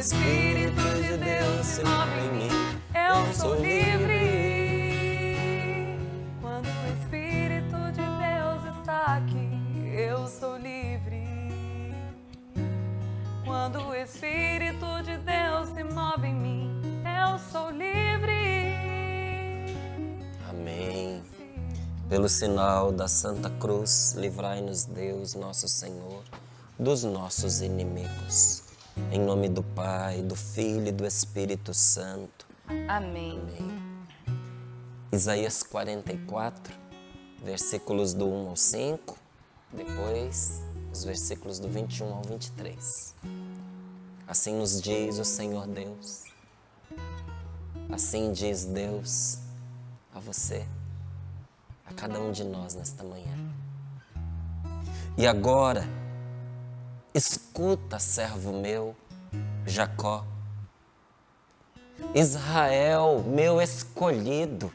Espírito de Deus se move em mim, eu sou livre. Quando o Espírito de Deus está aqui, eu sou livre. Quando o Espírito de Deus se move em mim, eu sou livre. Amém. Pelo sinal da Santa Cruz, livrai-nos Deus, nosso Senhor, dos nossos inimigos. Em nome do Pai, do Filho e do Espírito Santo. Amém. Amém. Isaías 44, versículos do 1 ao 5, depois os versículos do 21 ao 23. Assim nos diz o Senhor Deus. Assim diz Deus a você, a cada um de nós nesta manhã. E agora, escuta, servo meu, Jacó, Israel, meu escolhido.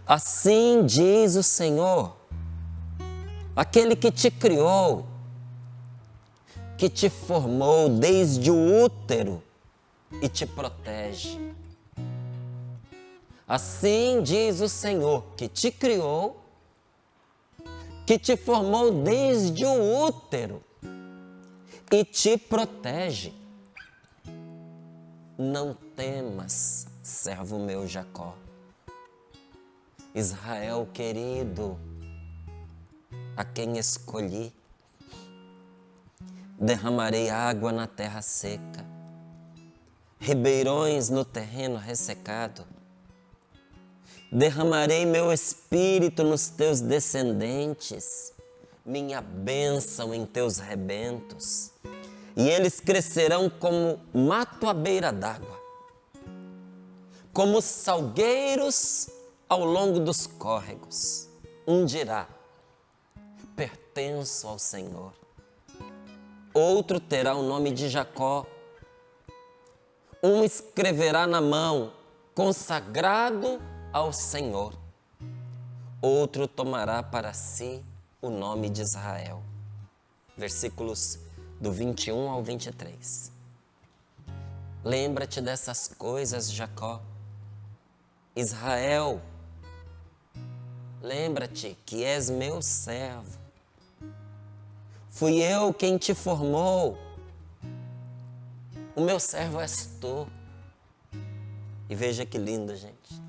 Assim diz o Senhor, aquele que te criou, que te formou desde o útero e te protege. Assim diz o Senhor, que te criou, que te formou desde o útero e te protege. Não temas, servo meu Jacó. Israel querido, a quem escolhi, derramarei água na terra seca, ribeirões no terreno ressecado. Derramarei meu espírito nos teus descendentes, minha bênção em teus rebentos, e eles crescerão como mato à beira d'água, como salgueiros ao longo dos córregos. Um dirá, pertenço ao Senhor. Outro terá o nome de Jacó. Um escreverá na mão, consagrado ao Senhor. Outro tomará para si o nome de Israel. Versículos do 21 ao 23. Lembra-te dessas coisas, Jacó. Israel, lembra-te que és meu servo. Fui eu quem te formou. O meu servo és tu. E veja que lindo, gente.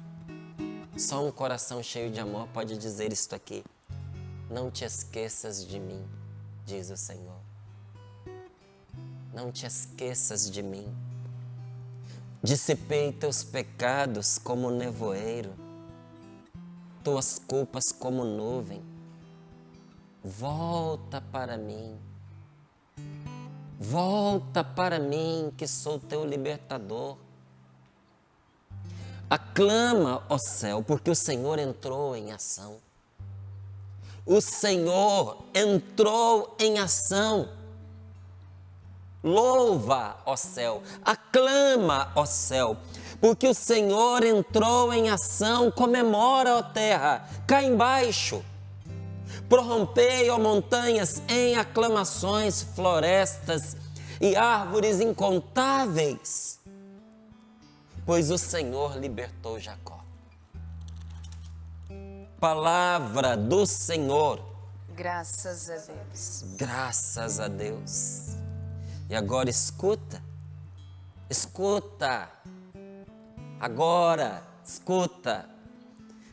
Só um coração cheio de amor pode dizer isto aqui. Não te esqueças de mim, diz o Senhor. Não te esqueças de mim. Dissipei teus pecados como nevoeiro, tuas culpas como nuvem. Volta para mim. Volta para mim, que sou teu libertador. Aclama, ó céu, porque o Senhor entrou em ação. O Senhor entrou em ação. Louva, ó céu, aclama, ó céu, porque o Senhor entrou em ação. Comemora, ó terra, cá embaixo. Prorrompei, ó montanhas, em aclamações, florestas e árvores incontáveis, pois o Senhor libertou Jacó. Palavra do Senhor. Graças a Deus. Graças a Deus. E agora escuta, escuta, agora escuta,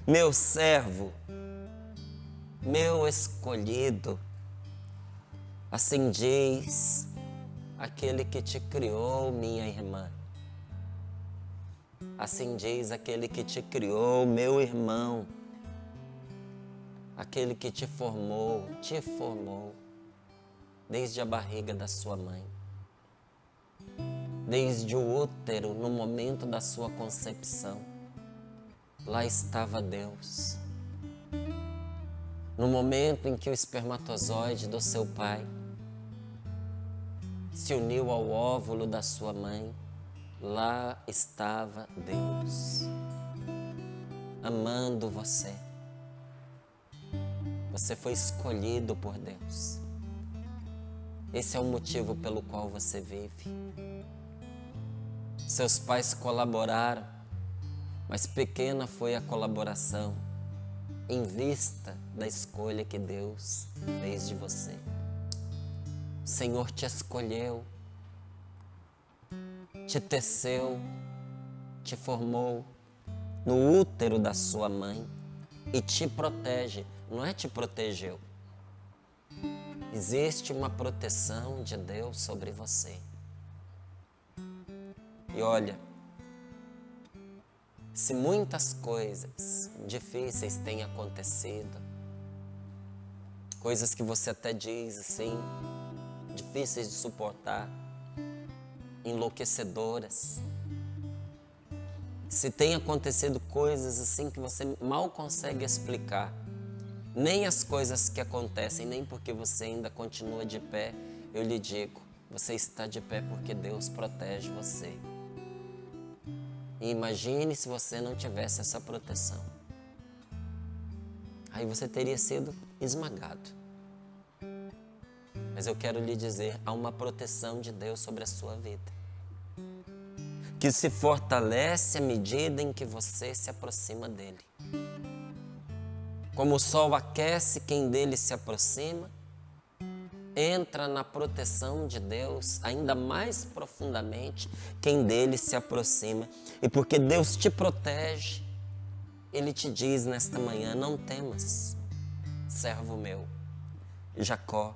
meu servo, meu escolhido. Assim diz aquele que te criou, minha irmã. Assim diz aquele que te criou, meu irmão. Aquele que te formou desde a barriga da sua mãe. Desde o útero, no momento da sua concepção, lá estava Deus. No momento em que o espermatozoide do seu pai se uniu ao óvulo da sua mãe, lá estava Deus, amando você. Você foi escolhido por Deus. Esse é o motivo pelo qual você vive. Seus pais colaboraram, mas pequena foi a colaboração em vista da escolha que Deus fez de você. O Senhor te escolheu, te teceu, te formou no útero da sua mãe e te protege. Não é te protegeu. Existe uma proteção de Deus sobre você. E olha, se muitas coisas difíceis têm acontecido, coisas que você até diz assim, difíceis de suportar, enlouquecedoras, se tem acontecido coisas assim que você mal consegue explicar, nem as coisas que acontecem, nem porque você ainda continua de pé, eu lhe digo, você está de pé porque Deus protege você. E imagine se você não tivesse essa proteção. Aí você teria sido esmagado. Mas eu quero lhe dizer, há uma proteção de Deus sobre a sua vida, que se fortalece à medida em que você se aproxima dele. Como o sol aquece quem dele se aproxima, entra na proteção de Deus ainda mais profundamente quem dele se aproxima. E porque Deus te protege, Ele te diz nesta manhã, não temas, servo meu, Jacó,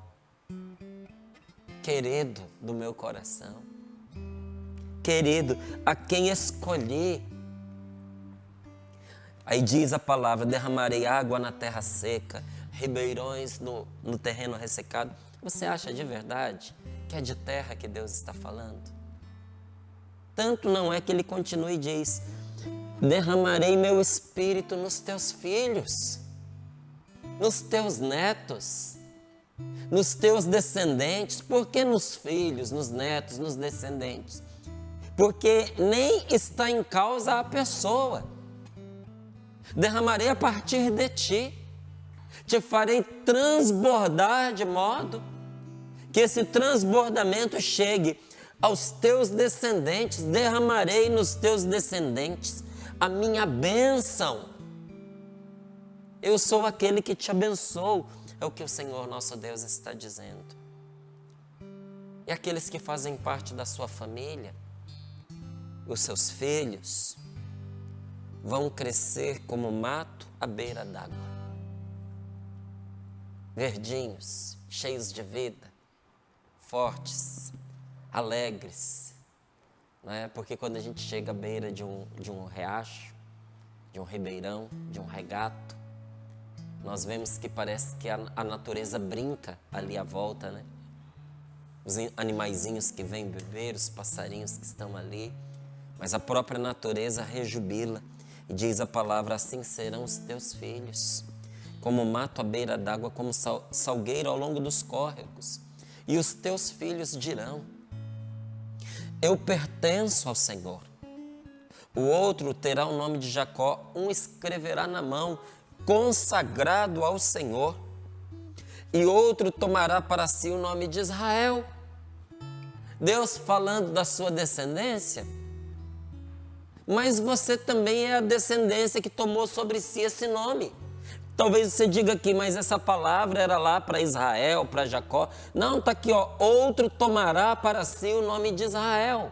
querido do meu coração, querido, a quem escolhi. Aí diz a palavra, derramarei água na terra seca, ribeirões no terreno ressecado. Você acha de verdade que é de terra que Deus está falando? Tanto não é que ele continua e diz, derramarei meu espírito nos teus filhos, nos teus netos, nos teus descendentes. Por que nos filhos, nos netos, nos descendentes? Porque nem está em causa a pessoa. Derramarei a partir de ti. Te farei transbordar de modo que esse transbordamento chegue aos teus descendentes. Derramarei nos teus descendentes a minha bênção. Eu sou aquele que te abençoo. É o que o Senhor nosso Deus está dizendo. E aqueles que fazem parte da sua família, os seus filhos, vão crescer como mato à beira d'água. Verdinhos, cheios de vida, fortes, alegres, não é? Porque quando a gente chega à beira de um riacho, de um ribeirão, de um regato, nós vemos que parece que a natureza brinca ali à volta, né? Os animaizinhos que vêm beber, os passarinhos que estão ali, mas a própria natureza rejubila e diz a palavra, assim serão os teus filhos, como mato à beira d'água, como salgueiro ao longo dos córregos. E os teus filhos dirão, eu pertenço ao Senhor. O outro terá o nome de Jacó, um escreverá na mão, consagrado ao Senhor. E outro tomará para si o nome de Israel. Deus falando da sua descendência, mas você também é a descendência que tomou sobre si esse nome. Talvez você diga aqui, mas essa palavra era lá para Israel, para Jacó. Não, está aqui, ó, outro tomará para si o nome de Israel.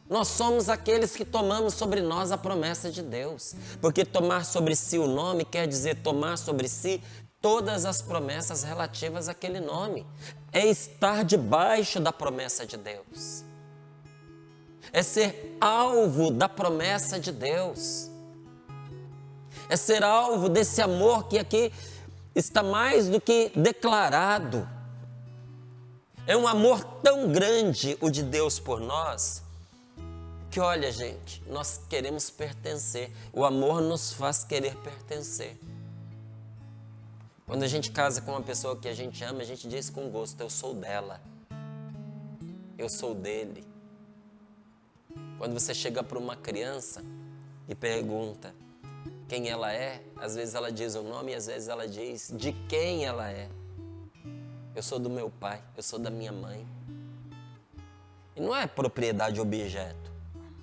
Nós somos aqueles que tomamos sobre nós a promessa de Deus. Porque tomar sobre si o nome quer dizer tomar sobre si todas as promessas relativas àquele nome. É estar debaixo da promessa de Deus. É ser alvo da promessa de Deus. É ser alvo desse amor que aqui está mais do que declarado. É um amor tão grande o de Deus por nós, que olha, gente, nós queremos pertencer. O amor nos faz querer pertencer. Quando a gente casa com uma pessoa que a gente ama, a gente diz com gosto, eu sou dela, eu sou dele. Quando você chega para uma criança e pergunta quem ela é, às vezes ela diz o nome e às vezes ela diz de quem ela é. eu sou do meu pai, eu sou da minha mãe. E não é propriedade objeto,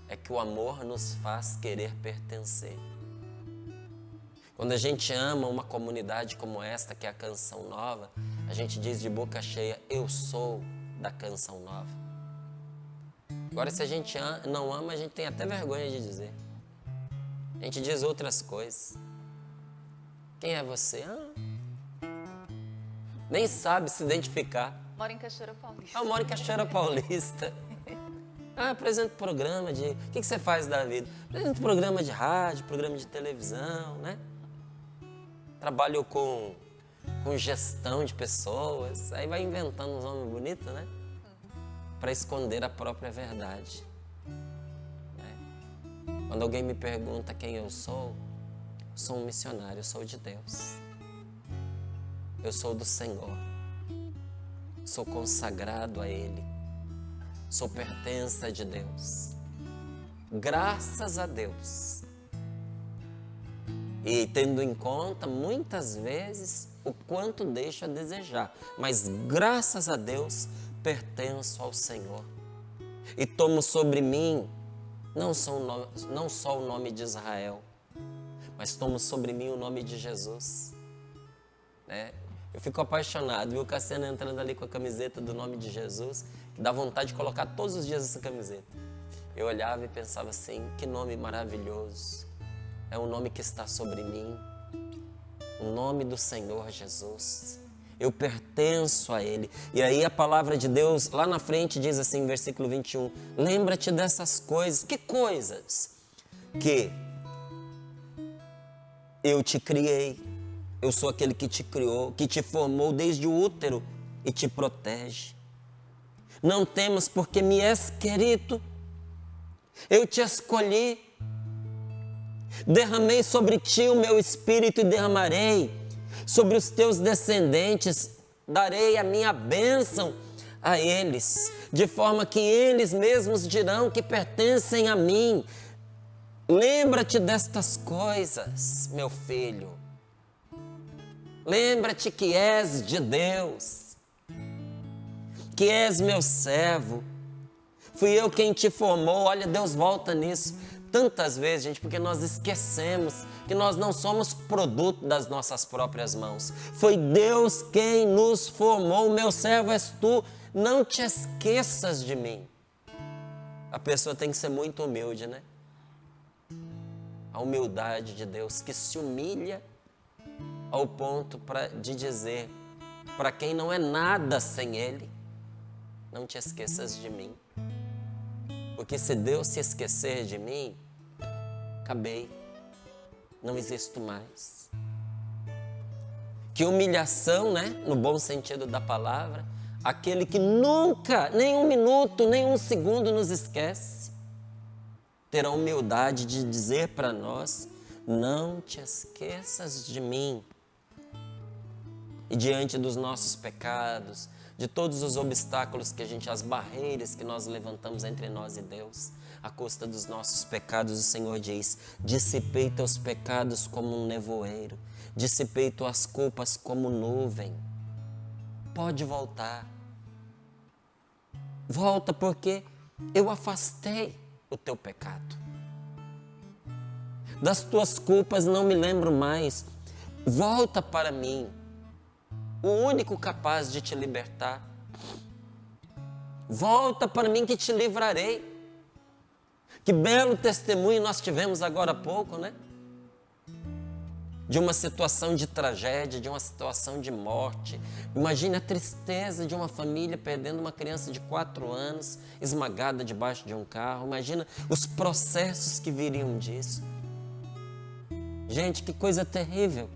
é que o amor nos faz querer pertencer. Quando a gente ama uma comunidade como esta, que é a Canção Nova, a gente diz de boca cheia, eu sou da Canção Nova. Agora, se a gente não ama, a gente tem até vergonha de dizer. A gente diz outras coisas. Quem é você? Nem sabe se identificar. Moro em Cachoeira Paulista. Eu moro em Cachoeira Paulista. Apresento programa de... O que você faz da vida? Apresento programa de rádio, programa de televisão, né? Trabalho com gestão de pessoas. Aí vai inventando uns nomes bonitos, né? Para esconder a própria verdade. Quando alguém me pergunta quem eu sou um missionário, eu sou de Deus. Eu sou do Senhor. Sou consagrado a Ele. Sou pertença de Deus. Graças a Deus. E tendo em conta, muitas vezes, o quanto deixo a desejar. Mas graças a Deus, pertenço ao Senhor. E tomo sobre mim, não só o nome de Israel, mas tomo sobre mim o nome de Jesus. Eu fico apaixonado, viu o Cassiano entrando ali com a camiseta do nome de Jesus, que dá vontade de colocar todos os dias essa camiseta. Eu olhava e pensava assim, que nome maravilhoso. É o nome que está sobre mim, o nome do Senhor Jesus. Eu pertenço a Ele. E aí a palavra de Deus, lá na frente, diz assim, versículo 21, lembra-te dessas coisas. Que coisas? Que eu te criei. Eu sou aquele que te criou, que te formou desde o útero e te protege. Não temas porque me és querido. Eu te escolhi. Derramei sobre ti o meu espírito e derramarei sobre os teus descendentes. Darei a minha bênção a eles, de forma que eles mesmos dirão que pertencem a mim. Lembra-te destas coisas, meu filho. Lembra-te que és de Deus, que és meu servo. Fui eu quem te formou. Olha, Deus volta nisso tantas vezes, gente, porque nós esquecemos que nós não somos produto das nossas próprias mãos. Foi Deus quem nos formou. Meu servo és tu. Não te esqueças de mim. A pessoa tem que ser muito humilde, né? A humildade de Deus que se humilha ao ponto de dizer para quem não é nada sem Ele, não te esqueças de mim. Porque se Deus se esquecer de mim, acabei, não existo mais. Que humilhação, né? No bom sentido da palavra, aquele que nunca, nem um minuto, nem um segundo nos esquece, ter a humildade de dizer para nós, não te esqueças de mim. E diante dos nossos pecados, de todos os obstáculos as barreiras que nós levantamos entre nós e Deus, à custa dos nossos pecados, o Senhor diz, dissipei teus pecados como um nevoeiro, dissipei tuas culpas como nuvem. Pode voltar. Volta porque eu afastei o teu pecado. Das tuas culpas não me lembro mais. Volta para mim. O único capaz de te libertar. Volta para mim que te livrarei. Que belo testemunho nós tivemos agora há pouco, né? De uma situação de tragédia, de uma situação de morte. Imagine a tristeza de uma família perdendo uma criança de 4 anos, esmagada debaixo de um carro. Imagina os processos que viriam disso. Gente, que coisa terrível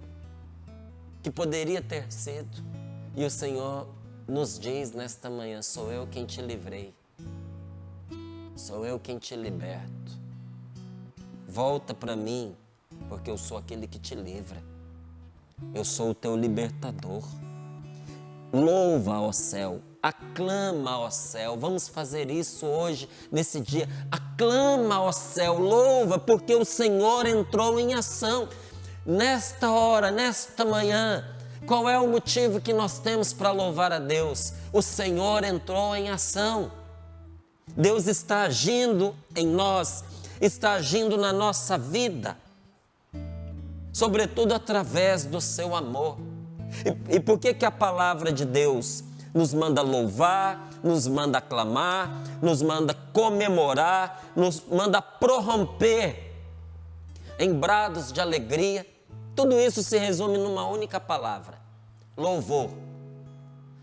que poderia ter sido. E o Senhor nos diz nesta manhã, sou eu quem te livrei. Sou eu quem te liberto. Volta para mim, porque eu sou aquele que te livra. Eu sou o teu libertador. Louva, ó céu, aclama, ó céu. Vamos fazer isso hoje, nesse dia. Aclama, ó céu, louva, porque o Senhor entrou em ação. Nesta hora, nesta manhã, Qual é o motivo que nós temos para louvar a Deus? O Senhor entrou em ação. Deus está agindo em nós, está agindo na nossa vida, sobretudo através do seu amor. E por que a palavra de Deus nos manda louvar, nos manda aclamar, nos manda comemorar, nos manda prorromper em brados de alegria? Tudo isso se resume numa única palavra: louvor.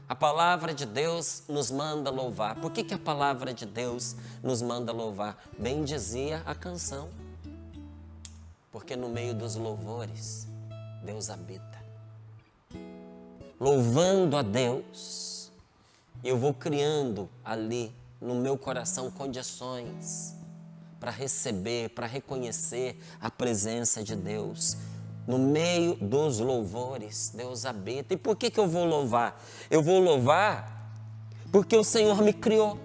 A palavra de Deus nos manda louvar. Por que a palavra de Deus nos manda louvar? Bem dizia a canção. Porque no meio dos louvores, Deus habita. Louvando a Deus, eu vou criando ali no meu coração condições para receber, para reconhecer a presença de Deus. No meio dos louvores, Deus habita. E por que eu vou louvar? Eu vou louvar porque o Senhor me criou.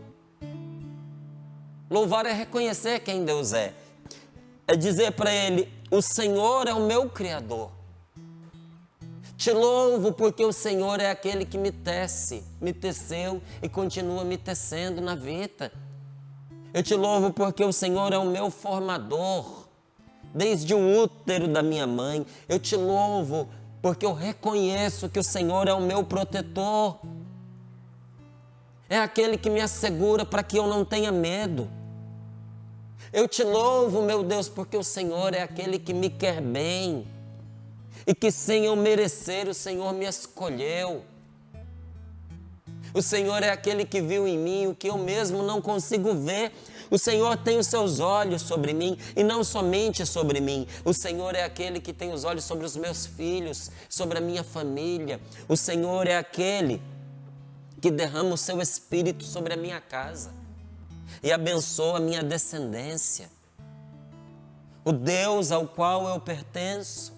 Louvar é reconhecer quem Deus é. É dizer para Ele: o Senhor é o meu Criador. Te louvo porque o Senhor é aquele que me tece, me teceu e continua me tecendo na vida. Eu te louvo porque o Senhor é o meu formador. Desde o útero da minha mãe, eu te louvo porque eu reconheço que o Senhor é o meu protetor. É aquele que me assegura para que eu não tenha medo. Eu te louvo, meu Deus, porque o Senhor é aquele que me quer bem e que sem eu merecer o Senhor me escolheu. O Senhor é aquele que viu em mim o que eu mesmo não consigo ver. O Senhor tem os seus olhos sobre mim e não somente sobre mim. O Senhor é aquele que tem os olhos sobre os meus filhos, sobre a minha família. O Senhor é aquele que derrama o seu Espírito sobre a minha casa e abençoa a minha descendência. O Deus ao qual eu pertenço.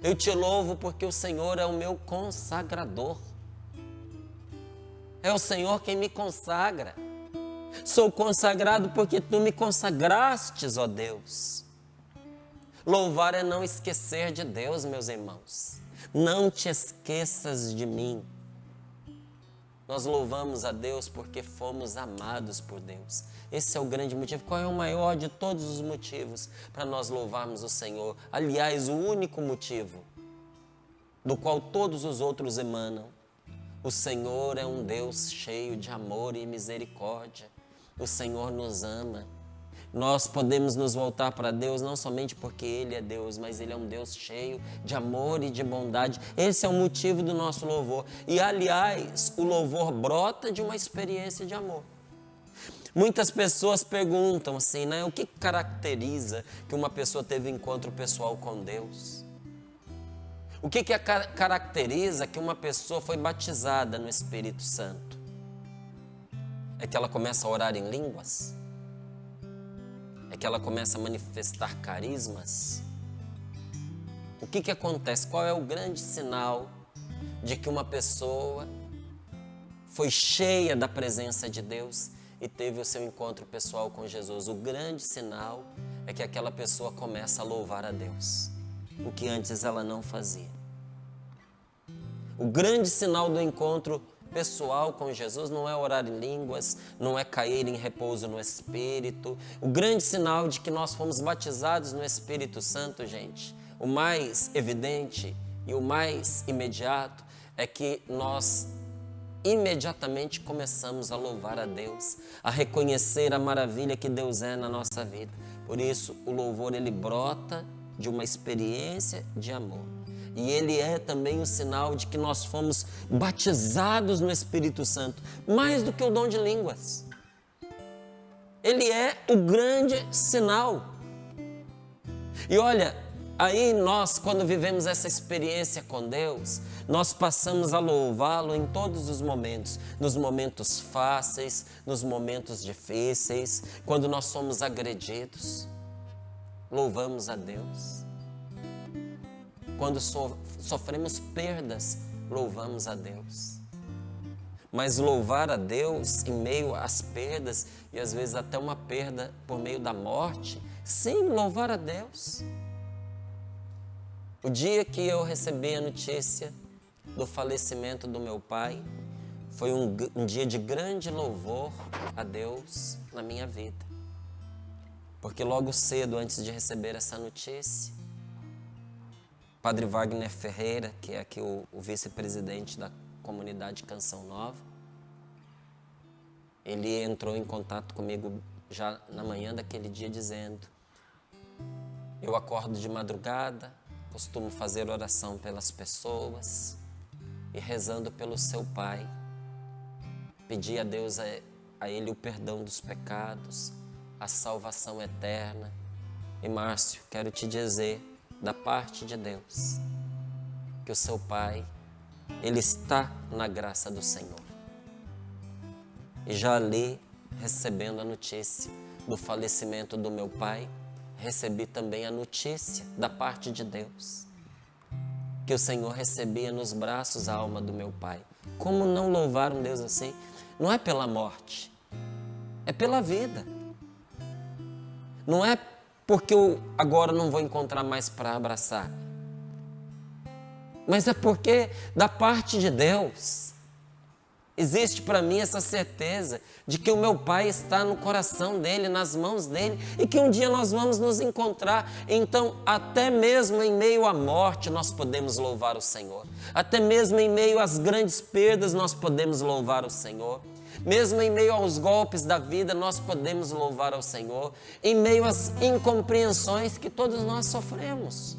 Eu te louvo porque o Senhor é o meu consagrador. É o Senhor quem me consagra. Sou consagrado porque tu me consagrastes, ó Deus. Louvar é não esquecer de Deus, meus irmãos. Não te esqueças de mim. Nós louvamos a Deus porque fomos amados por Deus. Esse é o grande motivo. Qual é o maior de todos os motivos para nós louvarmos o Senhor? Aliás, o único motivo do qual todos os outros emanam. O Senhor é um Deus cheio de amor e misericórdia. O Senhor nos ama. Nós podemos nos voltar para Deus não somente porque Ele é Deus, mas Ele é um Deus cheio de amor e de bondade. Esse é o motivo do nosso louvor. E, aliás, o louvor brota de uma experiência de amor. Muitas pessoas perguntam assim, né? O que caracteriza que uma pessoa teve encontro pessoal com Deus? O que caracteriza que uma pessoa foi batizada no Espírito Santo? É que ela começa a orar em línguas? É que ela começa a manifestar carismas? O que acontece? Qual é o grande sinal de que uma pessoa foi cheia da presença de Deus e teve o seu encontro pessoal com Jesus? O grande sinal é que aquela pessoa começa a louvar a Deus, o que antes ela não fazia. O grande sinal do encontro pessoal com Jesus não é orar em línguas, não é cair em repouso no Espírito. O grande sinal de que nós fomos batizados no Espírito Santo, gente, o mais evidente e o mais imediato é que nós imediatamente começamos a louvar a Deus, a reconhecer a maravilha que Deus é na nossa vida. Por isso, o louvor, ele brota de uma experiência de amor. E ele é também o sinal de que nós fomos batizados no Espírito Santo, mais do que o dom de línguas. Ele é o grande sinal. E olha, aí nós, quando vivemos essa experiência com Deus, nós passamos a louvá-lo em todos os momentos, nos momentos fáceis, nos momentos difíceis, quando nós somos agredidos, louvamos a Deus. Quando sofremos perdas, louvamos a Deus. Mas louvar a Deus em meio às perdas, e às vezes até uma perda por meio da morte, sim, louvar a Deus. O dia que eu recebi a notícia do falecimento do meu pai, foi um dia de grande louvor a Deus na minha vida. Porque logo cedo, antes de receber essa notícia, Padre Wagner Ferreira, que é aqui o vice-presidente da comunidade Canção Nova, ele entrou em contato comigo já na manhã daquele dia dizendo: eu acordo de madrugada, costumo fazer oração pelas pessoas e rezando pelo seu pai, pedir a Deus a ele o perdão dos pecados, a salvação eterna. E Márcio, quero te dizer, da parte de Deus, que o seu pai, ele está na graça do Senhor. E já ali, recebendo a notícia do falecimento do meu pai, recebi também a notícia da parte de Deus, que o Senhor recebia nos braços a alma do meu pai. Como não louvar um Deus assim? Não é pela morte, é pela vida. Não é porque eu agora não vou encontrar mais para abraçar, mas é porque da parte de Deus existe para mim essa certeza de que o meu pai está no coração dele, nas mãos dele, e que um dia nós vamos nos encontrar. Então, até mesmo em meio à morte, nós podemos louvar o Senhor. Até mesmo em meio às grandes perdas, nós podemos louvar o Senhor. Mesmo em meio aos golpes da vida, nós podemos louvar ao Senhor. Em meio às incompreensões que todos nós sofremos,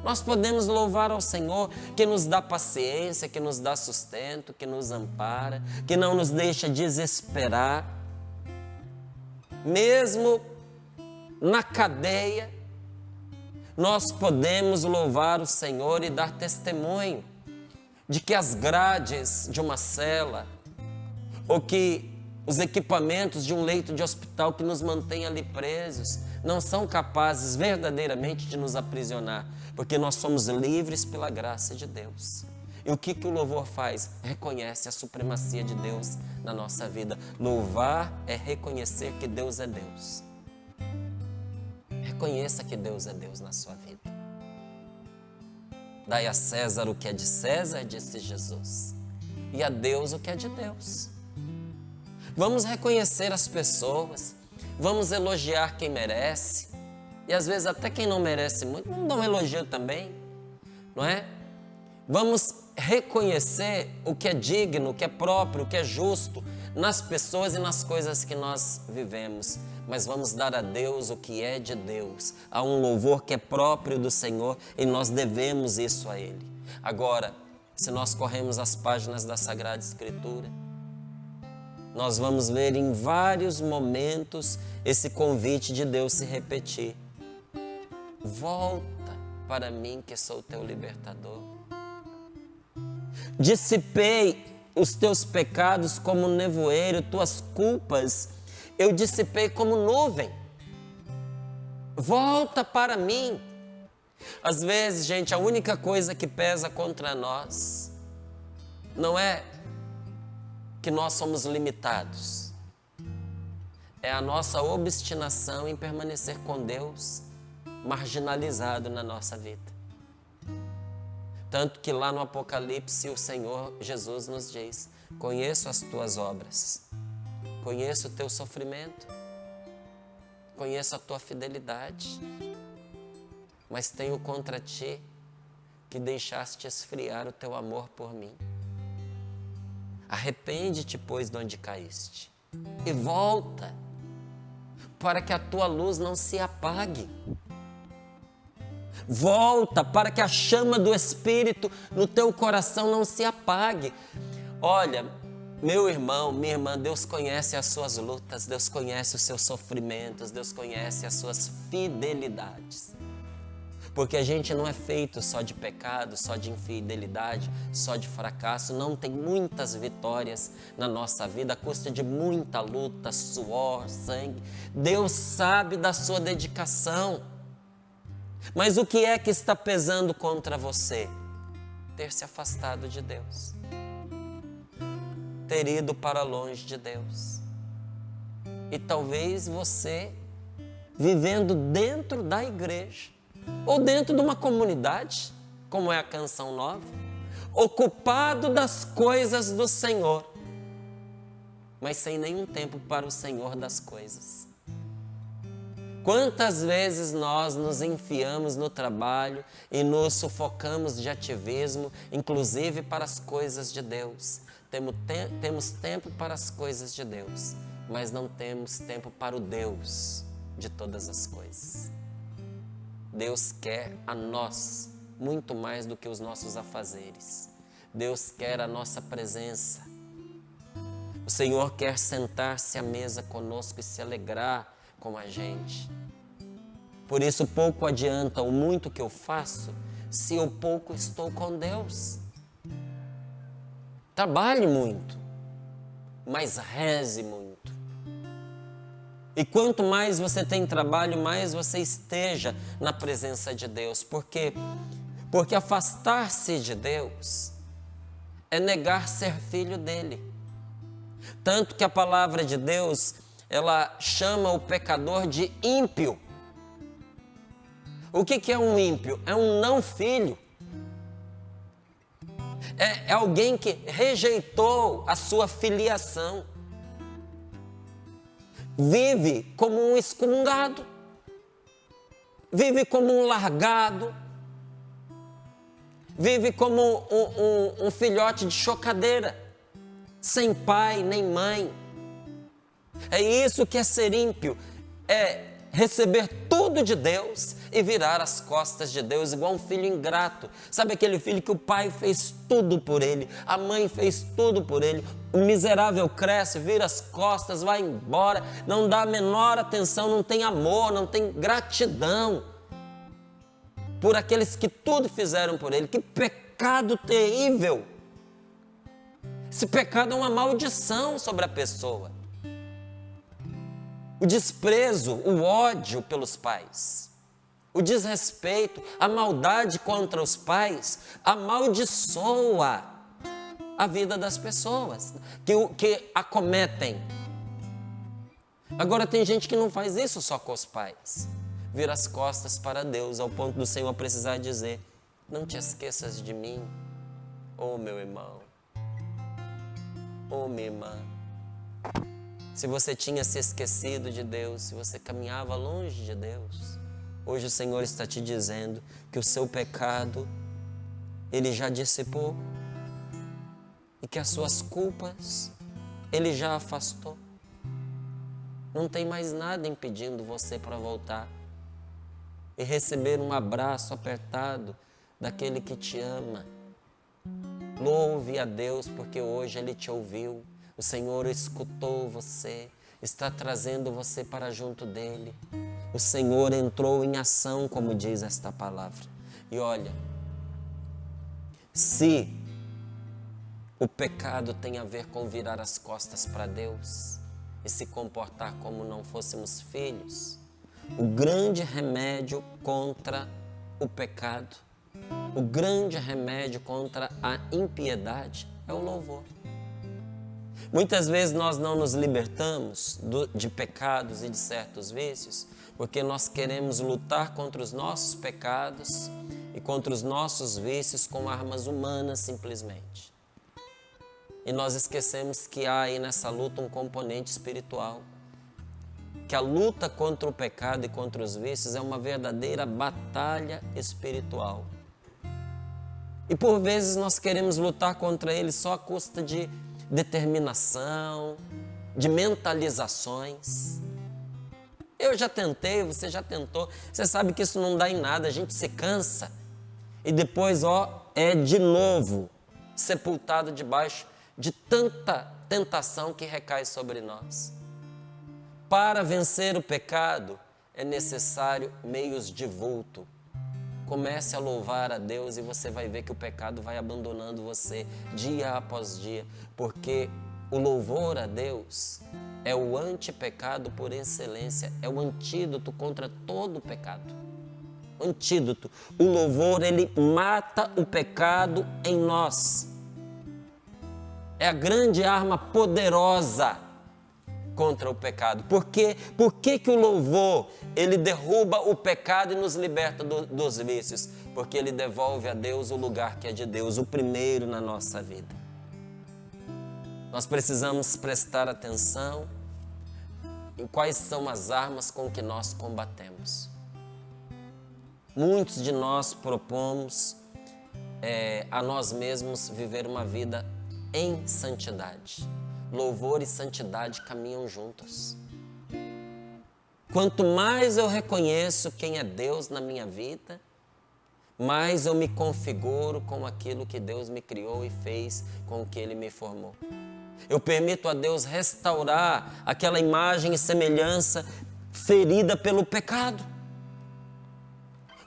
nós podemos louvar ao Senhor, que nos dá paciência, que nos dá sustento, que nos ampara, que não nos deixa desesperar. Mesmo na cadeia, nós podemos louvar o Senhor e dar testemunho de que as grades de uma cela, ou que os equipamentos de um leito de hospital que nos mantém ali presos, não são capazes verdadeiramente de nos aprisionar, porque nós somos livres pela graça de Deus. E o que o louvor faz? Reconhece a supremacia de Deus na nossa vida. Louvar é reconhecer que Deus é Deus. Reconheça que Deus é Deus na sua vida. Dai a César o que é de César, disse Jesus, e a Deus o que é de Deus. Vamos reconhecer as pessoas, vamos elogiar quem merece, e às vezes até quem não merece muito, vamos dar um elogio também, não é? Vamos reconhecer o que é digno, o que é próprio, o que é justo nas pessoas e nas coisas que nós vivemos, mas vamos dar a Deus o que é de Deus. Há um louvor que é próprio do Senhor e nós devemos isso a Ele. Agora, se nós corremos as páginas da Sagrada Escritura, nós vamos ver em vários momentos esse convite de Deus se repetir. Volta para mim que sou teu libertador. Dissipei os teus pecados como nevoeiro, tuas culpas eu dissipei como nuvem. Volta para mim. Às vezes, gente, a única coisa que pesa contra nós não é que nós somos limitados, é a nossa obstinação em permanecer com Deus marginalizado na nossa vida. Tanto que lá no Apocalipse o Senhor Jesus nos diz: conheço as tuas obras, conheço o teu sofrimento, conheço a tua fidelidade, mas tenho contra ti que deixaste esfriar o teu amor por mim. Arrepende-te, pois, de onde caíste, e volta, para que a tua luz não se apague. Volta, para que a chama do Espírito no teu coração não se apague. Olha, meu irmão, minha irmã, Deus conhece as suas lutas, Deus conhece os seus sofrimentos, Deus conhece as suas fidelidades. Porque a gente não é feito só de pecado, só de infidelidade, só de fracasso. Não, tem muitas vitórias na nossa vida, à custa de muita luta, suor, sangue. Deus sabe da sua dedicação. Mas o que é que está pesando contra você? Ter se afastado de Deus. Ter ido para longe de Deus. E talvez você, vivendo dentro da igreja, ou dentro de uma comunidade, como é a Canção Nova, ocupado das coisas do Senhor, mas sem nenhum tempo para o Senhor das coisas. Quantas vezes nós nos enfiamos no trabalho e nos sufocamos de ativismo, inclusive para as coisas de Deus. Temos tempo para as coisas de Deus, mas não temos tempo para o Deus de todas as coisas. Deus quer a nós muito mais do que os nossos afazeres. Deus quer a nossa presença. O Senhor quer sentar-se à mesa conosco e se alegrar com a gente. Por isso pouco adianta o muito que eu faço se eu pouco estou com Deus. Trabalhe muito, mas reze muito. E quanto mais você tem trabalho, mais você esteja na presença de Deus. Por quê? Porque afastar-se de Deus é negar ser filho dele. Tanto que a palavra de Deus, ela chama o pecador de ímpio. O que é um ímpio? É um não filho. É alguém que rejeitou a sua filiação. Vive como um excomungado. Vive como um largado. Vive como um filhote de chocadeira. Sem pai nem mãe. É isso que é ser ímpio. É receber tudo de Deus e virar as costas de Deus igual um filho ingrato. Sabe aquele filho que o pai fez tudo por ele, a mãe fez tudo por ele, o miserável cresce, vira as costas, vai embora, não dá a menor atenção, não tem amor, não tem gratidão por aqueles que tudo fizeram por ele. Que pecado terrível! Esse pecado é uma maldição sobre a pessoa. O desprezo, o ódio pelos pais, o desrespeito, a maldade contra os pais amaldiçoa a vida das pessoas que acometem. Agora tem gente que não faz isso só com os pais, vira as costas para Deus ao ponto do Senhor precisar dizer: não te esqueças de mim, ô meu irmão, ô minha irmã. Se você tinha se esquecido de Deus, se você caminhava longe de Deus, hoje o Senhor está te dizendo que o seu pecado, Ele já dissipou e que as suas culpas, Ele já afastou. Não tem mais nada impedindo você para voltar e receber um abraço apertado daquele que te ama. Louve a Deus porque hoje Ele te ouviu. O Senhor escutou você, está trazendo você para junto dEle. O Senhor entrou em ação, como diz esta palavra. E olha, se o pecado tem a ver com virar as costas para Deus e se comportar como não fôssemos filhos, o grande remédio contra o pecado, o grande remédio contra a impiedade é o louvor. Muitas vezes nós não nos libertamos de pecados e de certos vícios porque nós queremos lutar contra os nossos pecados e contra os nossos vícios com armas humanas simplesmente. E nós esquecemos que há aí nessa luta um componente espiritual. Que a luta contra o pecado e contra os vícios é uma verdadeira batalha espiritual. E por vezes nós queremos lutar contra ele só à custa de determinação, de mentalizações. Eu já tentei, você já tentou, você sabe que isso não dá em nada, a gente se cansa e depois é de novo sepultado debaixo de tanta tentação que recai sobre nós. Para vencer o pecado é necessário meios de vulto. Comece a louvar a Deus e você vai ver que o pecado vai abandonando você dia após dia, porque o louvor a Deus é o antipecado por excelência, é o antídoto contra todo o pecado. Antídoto. O louvor, ele mata o pecado em nós. É a grande arma poderosa contra o pecado. Por que que o louvor, ele derruba o pecado e nos liberta dos vícios? Porque ele devolve a Deus o lugar que é de Deus, o primeiro na nossa vida. Nós precisamos prestar atenção em quais são as armas com que nós combatemos. Muitos de nós propomos a nós mesmos viver uma vida em santidade. Louvor e santidade caminham juntos. Quanto mais eu reconheço quem é Deus na minha vida, mais eu me configuro com aquilo que Deus me criou e fez, com o que Ele me formou. Eu permito a Deus restaurar aquela imagem e semelhança ferida pelo pecado.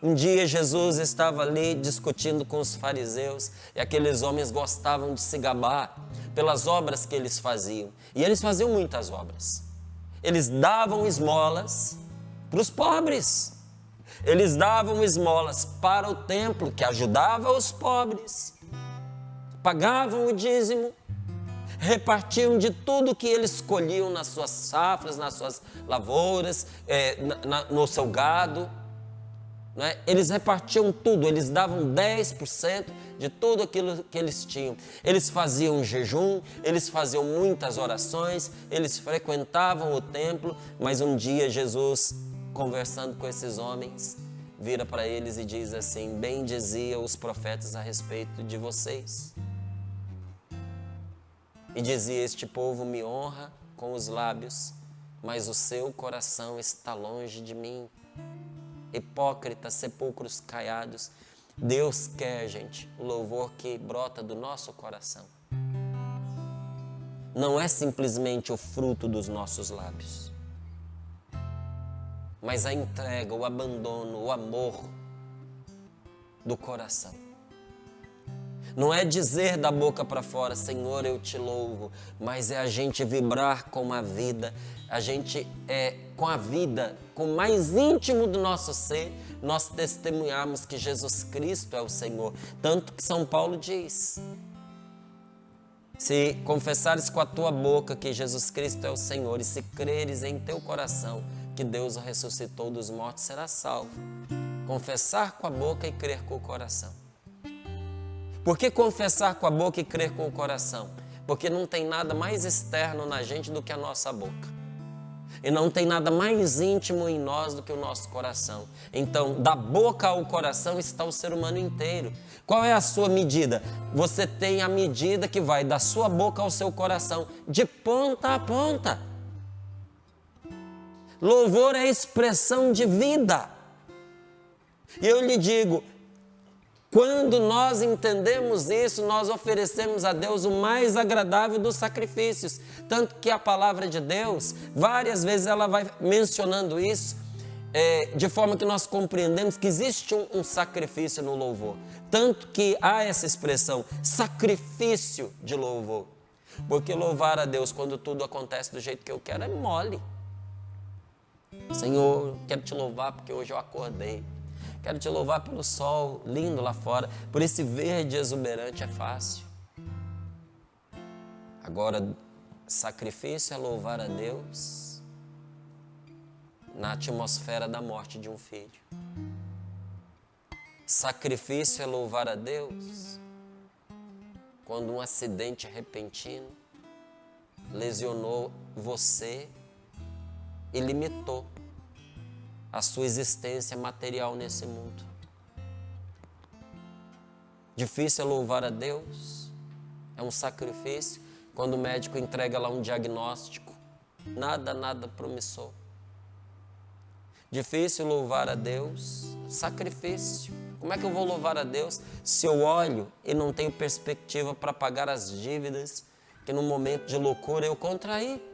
Um dia Jesus estava ali discutindo com os fariseus e aqueles homens gostavam de se gabar pelas obras que eles faziam. E eles faziam muitas obras. Eles davam esmolas para os pobres. Eles davam esmolas para o templo, que ajudava os pobres. Pagavam o dízimo. Repartiam de tudo que eles colhiam nas suas safras, nas suas lavouras, no seu gado. Eles repartiam tudo, eles davam 10% de tudo aquilo que eles tinham. Eles faziam jejum, eles faziam muitas orações, eles frequentavam o templo, mas um dia Jesus, conversando com esses homens, vira para eles e diz assim: bem diziam os profetas a respeito de vocês. E dizia: este povo me honra com os lábios, mas o seu coração está longe de mim. Hipócritas, sepulcros caiados. Deus quer, gente, o louvor que brota do nosso coração. Não é simplesmente o fruto dos nossos lábios, mas a entrega, o abandono, o amor do coração. Não é dizer da boca para fora: Senhor, eu te louvo, mas é a gente vibrar com a vida, a gente com a vida, com o mais íntimo do nosso ser, nós testemunhamos que Jesus Cristo é o Senhor. Tanto que São Paulo diz: se confessares com a tua boca que Jesus Cristo é o Senhor e se creres em teu coração que Deus o ressuscitou dos mortos, serás salvo. Confessar com a boca e crer com o coração. Por que confessar com a boca e crer com o coração? Porque não tem nada mais externo na gente do que a nossa boca. E não tem nada mais íntimo em nós do que o nosso coração. Então, da boca ao coração está o ser humano inteiro. Qual é a sua medida? Você tem a medida que vai da sua boca ao seu coração, de ponta a ponta. Louvor é expressão de vida. E eu lhe digo, quando nós entendemos isso, nós oferecemos a Deus o mais agradável dos sacrifícios. Tanto que a palavra de Deus, várias vezes ela vai mencionando isso, de forma que nós compreendemos que existe um sacrifício no louvor. Tanto que há essa expressão, sacrifício de louvor. Porque louvar a Deus quando tudo acontece do jeito que eu quero é mole. Senhor, quero te louvar porque hoje eu acordei. Quero te louvar pelo sol lindo lá fora, por esse verde exuberante, é fácil. Agora, sacrifício é louvar a Deus na atmosfera da morte de um filho. Sacrifício é louvar a Deus quando um acidente repentino lesionou você e limitou a sua existência material nesse mundo. Difícil é louvar a Deus, é um sacrifício quando o médico entrega lá um diagnóstico, nada promissor. Difícil louvar a Deus, sacrifício. Como é que eu vou louvar a Deus se eu olho e não tenho perspectiva para pagar as dívidas que no momento de loucura eu contraí?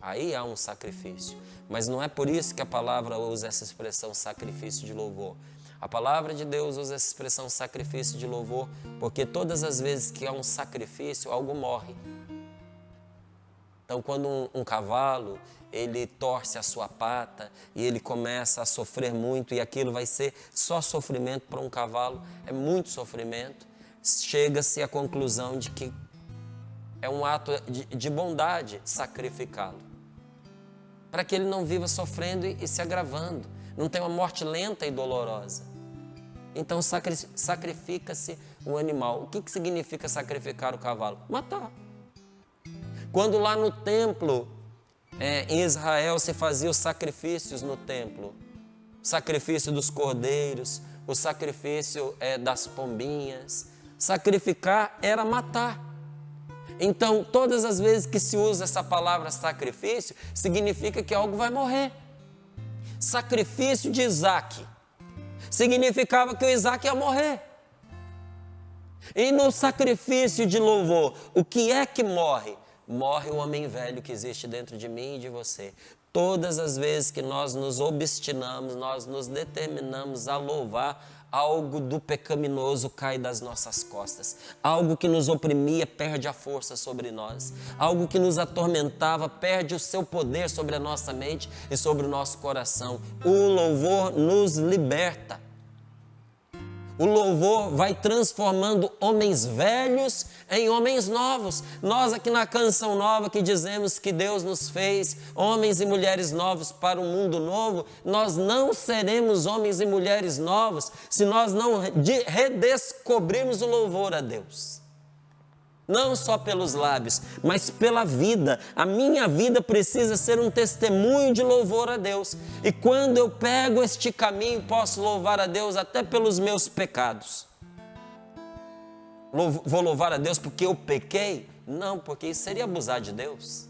Aí há um sacrifício, mas não é por isso que a palavra usa essa expressão sacrifício de louvor. A palavra de Deus usa essa expressão sacrifício de louvor, porque todas as vezes que há um sacrifício, algo morre. Então, quando um cavalo, ele torce a sua pata e ele começa a sofrer muito, e aquilo vai ser só sofrimento para um cavalo, é muito sofrimento, chega-se à conclusão de que é um ato de bondade sacrificá-lo, para que ele não viva sofrendo e se agravando, não tenha uma morte lenta e dolorosa. Então sacrifica-se o animal. O que significa sacrificar o cavalo? Matar. Quando lá no templo, em Israel, se fazia os sacrifícios no templo, o sacrifício dos cordeiros, o sacrifício das pombinhas, sacrificar era matar. Então, todas as vezes que se usa essa palavra sacrifício, significa que algo vai morrer. Sacrifício de Isaac significava que o Isaac ia morrer. E no sacrifício de louvor, o que é que morre? Morre o homem velho que existe dentro de mim e de você. Todas as vezes que nós nos obstinamos, nós nos determinamos a louvar, algo do pecaminoso cai das nossas costas. Algo que nos oprimia perde a força sobre nós. Algo que nos atormentava perde o seu poder sobre a nossa mente e sobre o nosso coração. O louvor nos liberta. O louvor vai transformando homens velhos em homens novos. Nós aqui na Canção Nova que dizemos que Deus nos fez homens e mulheres novos para um mundo novo, nós não seremos homens e mulheres novos se nós não redescobrirmos o louvor a Deus. Não só pelos lábios, mas pela vida. A minha vida precisa ser um testemunho de louvor a Deus. E quando eu pego este caminho, posso louvar a Deus até pelos meus pecados. Vou louvar a Deus porque eu pequei? Não, porque isso seria abusar de Deus.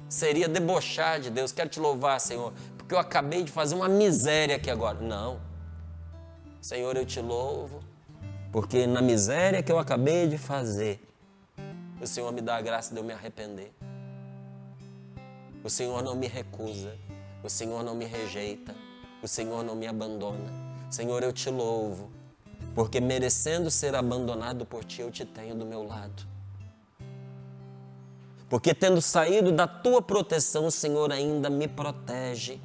Seria debochar de Deus. Quero te louvar, Senhor, porque eu acabei de fazer uma miséria aqui agora. Não. Senhor, eu te louvo, porque na miséria que eu acabei de fazer, o Senhor me dá a graça de eu me arrepender. O Senhor não me recusa, o Senhor não me rejeita, o Senhor não me abandona. Senhor, eu te louvo, porque merecendo ser abandonado por Ti, eu te tenho do meu lado. Porque tendo saído da Tua proteção, o Senhor ainda me protege.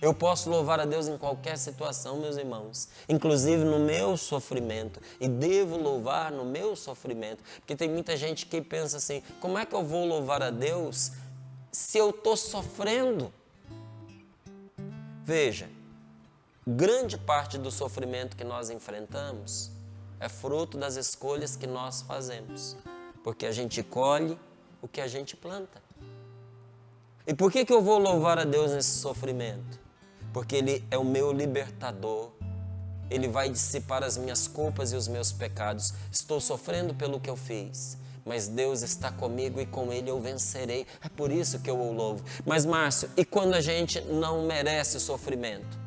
Eu posso louvar a Deus em qualquer situação, meus irmãos, inclusive no meu sofrimento, e devo louvar no meu sofrimento, porque tem muita gente que pensa assim, como é que eu vou louvar a Deus se eu estou sofrendo? Veja, grande parte do sofrimento que nós enfrentamos é fruto das escolhas que nós fazemos, porque a gente colhe o que a gente planta. E por que eu vou louvar a Deus nesse sofrimento? Porque Ele é o meu libertador, Ele vai dissipar as minhas culpas e os meus pecados. Estou sofrendo pelo que eu fiz, mas Deus está comigo e com Ele eu vencerei. É por isso que eu o louvo. Mas Márcio, e quando a gente não merece sofrimento?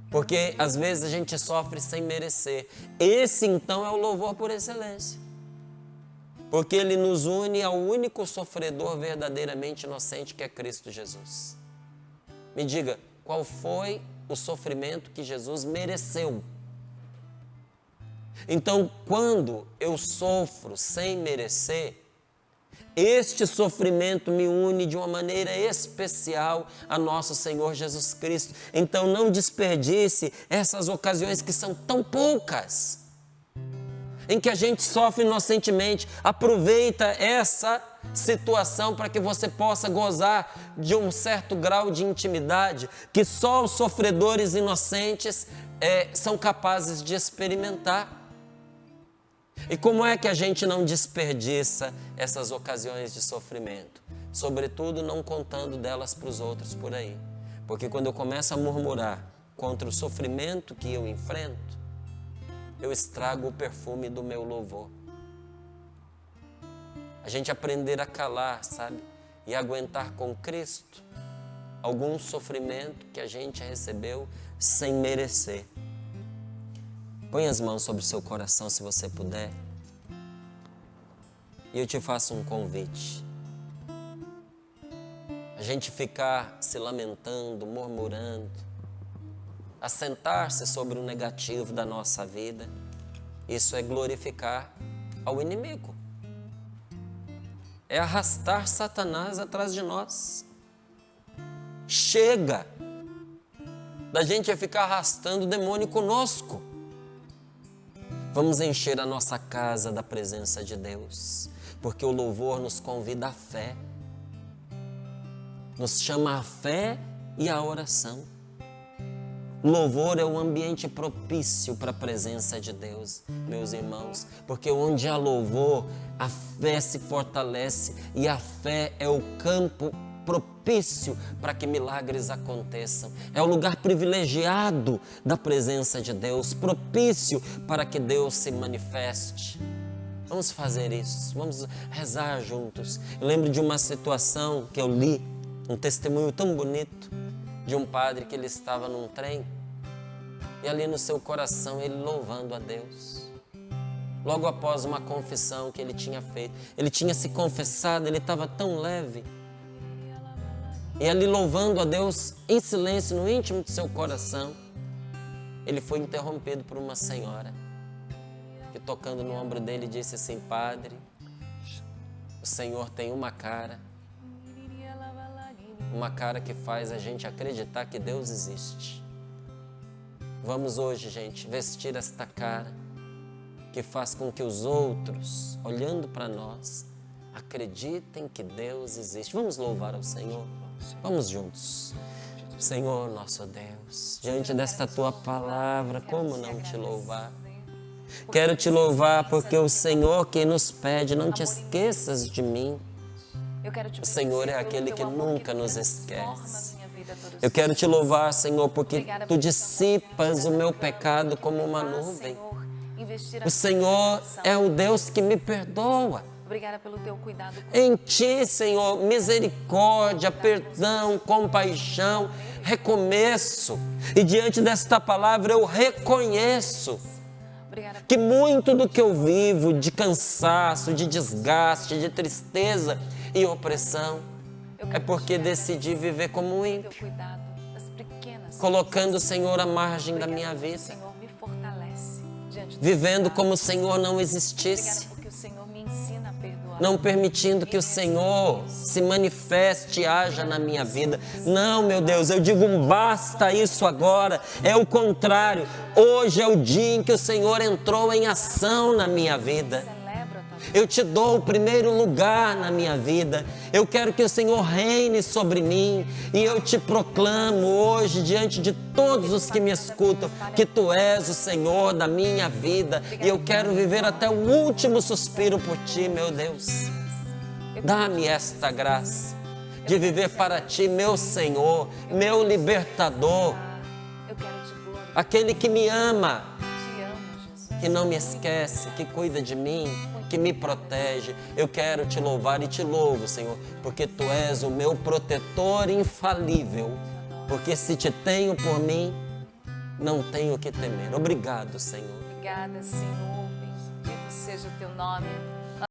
Porque às vezes a gente sofre sem merecer. Esse então é o louvor por excelência. Porque Ele nos une ao único sofredor verdadeiramente inocente que é Cristo Jesus. Me diga, qual foi o sofrimento que Jesus mereceu? Então, quando eu sofro sem merecer, este sofrimento me une de uma maneira especial a nosso Senhor Jesus Cristo. Então, não desperdice essas ocasiões que são tão poucas, em que a gente sofre inocentemente. Aproveita essa situação para que você possa gozar de um certo grau de intimidade que só os sofredores inocentes são capazes de experimentar. E como é que a gente não desperdiça essas ocasiões de sofrimento? Sobretudo não contando delas para os outros por aí. Porque quando eu começo a murmurar contra o sofrimento que eu enfrento, eu estrago o perfume do meu louvor. A gente aprender a calar, sabe? E aguentar com Cristo algum sofrimento que a gente recebeu sem merecer. Põe as mãos sobre o seu coração se você puder. E eu te faço um convite. A gente ficar se lamentando, murmurando, assentar-se sobre o negativo da nossa vida, isso é glorificar ao inimigo. É arrastar Satanás atrás de nós. Chega da gente ficar arrastando o demônio conosco. Vamos encher a nossa casa da presença de Deus, porque o louvor nos convida à fé, nos chama à fé e à oração. O louvor é um ambiente propício para a presença de Deus, meus irmãos, porque onde há louvor, a fé se fortalece e a fé é o campo propício para que milagres aconteçam. É o lugar privilegiado da presença de Deus, propício para que Deus se manifeste. Vamos fazer isso, vamos rezar juntos. Eu lembro de uma situação que eu li, um testemunho tão bonito, de um padre que ele estava num trem e ali no seu coração ele louvando a Deus. Logo após uma confissão que ele tinha feito, ele tinha se confessado, ele estava tão leve. E ali louvando a Deus em silêncio, no íntimo do seu coração, ele foi interrompido por uma senhora que, tocando no ombro dele, disse assim: Padre, o Senhor tem uma cara que faz a gente acreditar que Deus existe. Vamos hoje, gente, vestir esta cara que faz com que os outros, olhando para nós, acreditem que Deus existe. Vamos louvar ao Senhor? Vamos juntos. Senhor, nosso Deus, diante desta Tua palavra, como não te louvar? Quero te louvar porque o Senhor que nos pede, não te esqueças de mim. O Senhor é aquele que nunca nos esquece. Eu quero te louvar, Senhor, porque Tu dissipas o meu pecado como uma nuvem. O Senhor é o Deus que me perdoa. Obrigada pelo Teu cuidado comigo. Em Ti, Senhor, misericórdia, perdão, compaixão, recomeço. E diante desta palavra eu reconheço que muito do que eu vivo de cansaço, de desgaste, de tristeza e opressão é porque decidi viver como um ímpio, colocando o Senhor à margem da minha vida, vivendo como o Senhor não existisse, não permitindo que o Senhor se manifeste e haja na minha vida. Não, meu Deus, eu digo basta isso agora. É o contrário. Hoje é o dia em que o Senhor entrou em ação na minha vida. Eu te dou o primeiro lugar na minha vida. Eu quero que o Senhor reine sobre mim. E eu te proclamo hoje, diante de todos os que me escutam, que Tu és o Senhor da minha vida. E eu quero viver até o último suspiro por Ti, meu Deus. Dá-me esta graça de viver para Ti, meu Senhor, meu libertador. Aquele que me ama, que não me esquece, que cuida de mim, que me protege. Eu quero Te louvar e Te louvo, Senhor, porque Tu és o meu protetor infalível. Porque se Te tenho por mim, não tenho o que temer. Obrigado, Senhor. Obrigada, Senhor. Bendito seja o Teu nome.